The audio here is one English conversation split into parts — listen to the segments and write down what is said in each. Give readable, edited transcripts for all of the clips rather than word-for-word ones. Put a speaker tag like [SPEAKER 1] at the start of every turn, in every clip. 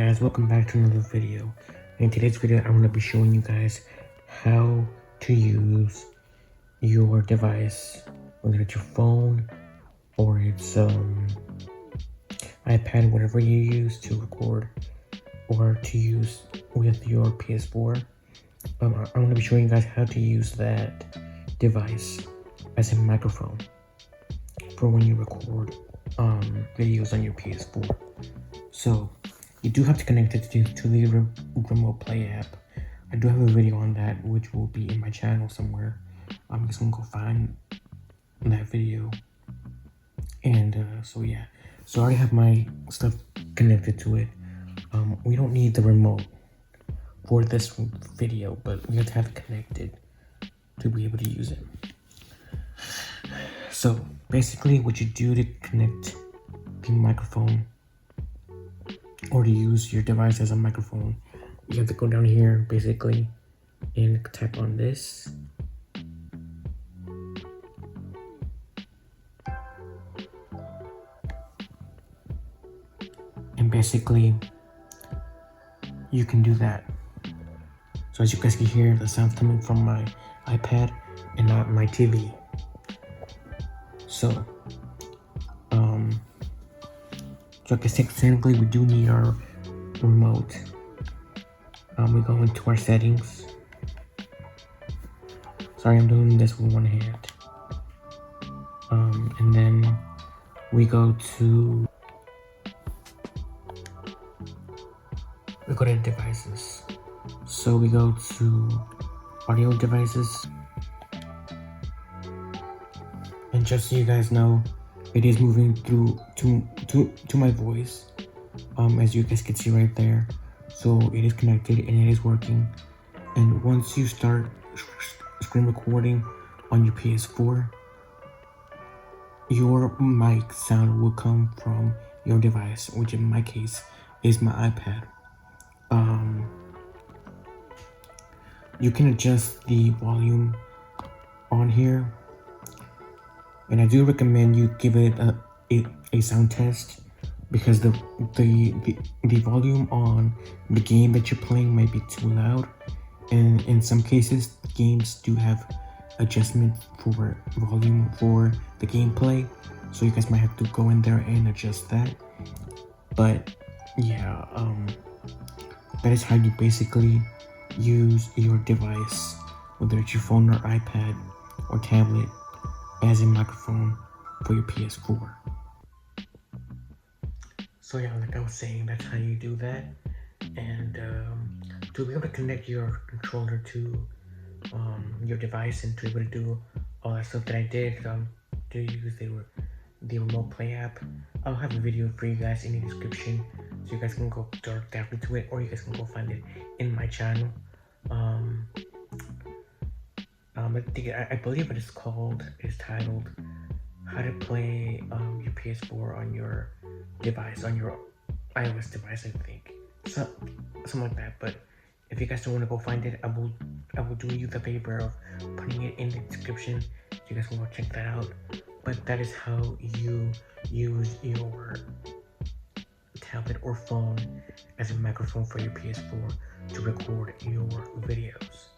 [SPEAKER 1] guys, welcome back to another video. In today's video, I'm going to be showing you guys how to use your device, whether it's your phone or it's iPad, whatever you use to record or to use with your PS4. I'm going to be showing you guys how to use that device as a microphone for when you record videos on your PS4. So you do have to connect it to the remote play app. I do have a video on that, which will be in my channel somewhere. I'm just gonna go find that video. And so yeah, so I already have my stuff connected to it. We don't need the remote for this video, but we have to have it connected to be able to use it. So basically what you do to connect the microphone or to use your device as a microphone, you have to go down here basically and tap on this. And basically you can do that. So as you guys can hear, the sound's coming from my iPad and not my TV. So so I guess technically we do need our remote. We go into our settings. Sorry, I'm doing this with one hand. And then we go to devices. So we go to audio devices. And just so you guys know, it is moving through to my voice, as you guys can see right there. So it is connected and it is working. And once you start screen recording on your PS4, your mic sound will come from your device, which in my case is my iPad. You can adjust the volume on here, and I do recommend you give it a sound test, because the volume on the game that you're playing might be too loud, and in some cases games do have adjustment for volume for the gameplay, so you guys might have to go in there and adjust that. But yeah, that is how you basically use your device, whether it's your phone or iPad or tablet, as a microphone for your PS4. So yeah, like I was saying, that's how you do that. And to be able to connect your controller to your device and to be able to do all that stuff that I did to use the remote play app, I'll have a video for you guys in the description, so you guys can go directly to it, or you guys can go find it in my channel. I believe it is titled How to Play your PS4 on your device, on your iOS device, I think. Something like that. But if you guys don't want to go find it, I will do you the favor of putting it in the description, so you guys can go check that out. But that is how you use your tablet or phone as a microphone for your PS4 to record your videos.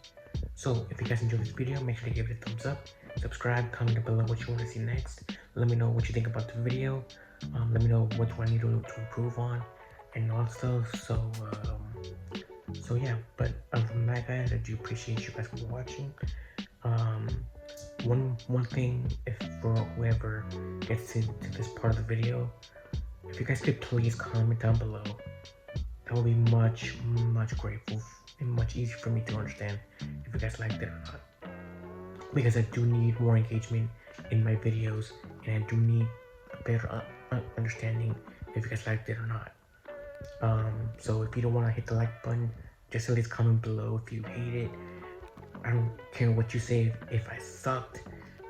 [SPEAKER 1] So if you guys enjoyed this video, make sure to give it a thumbs up, subscribe, comment below what you want to see next. Let me know what you think about the video. Let me know what do I need to improve on and all stuff. So yeah, but other than that, guys, I do appreciate you guys for watching. One thing, if for whoever gets to this part of the video, if you guys could please comment down below, that would be much grateful and much easier for me to understand if you guys liked it or not, because I do need more engagement in my videos, and I do need a better understanding if you guys liked it or not. So if you don't want to hit the like button, just at least comment below if you hate it. I don't care what you say, if I sucked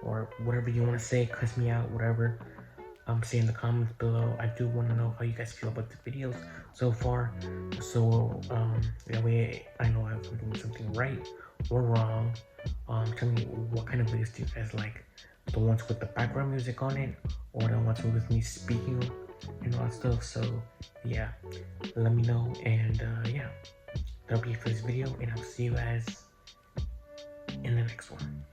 [SPEAKER 1] or whatever you want to say, cuss me out, whatever. Say in the comments below. I do want to know how you guys feel about the videos so far, so that way I know if I'm doing something right or wrong. Tell me what kind of videos do you guys like, the ones with the background music on it, or the ones with me speaking and all that stuff. So yeah, let me know, and yeah, that'll be it for this video, and I'll see you guys in the next one.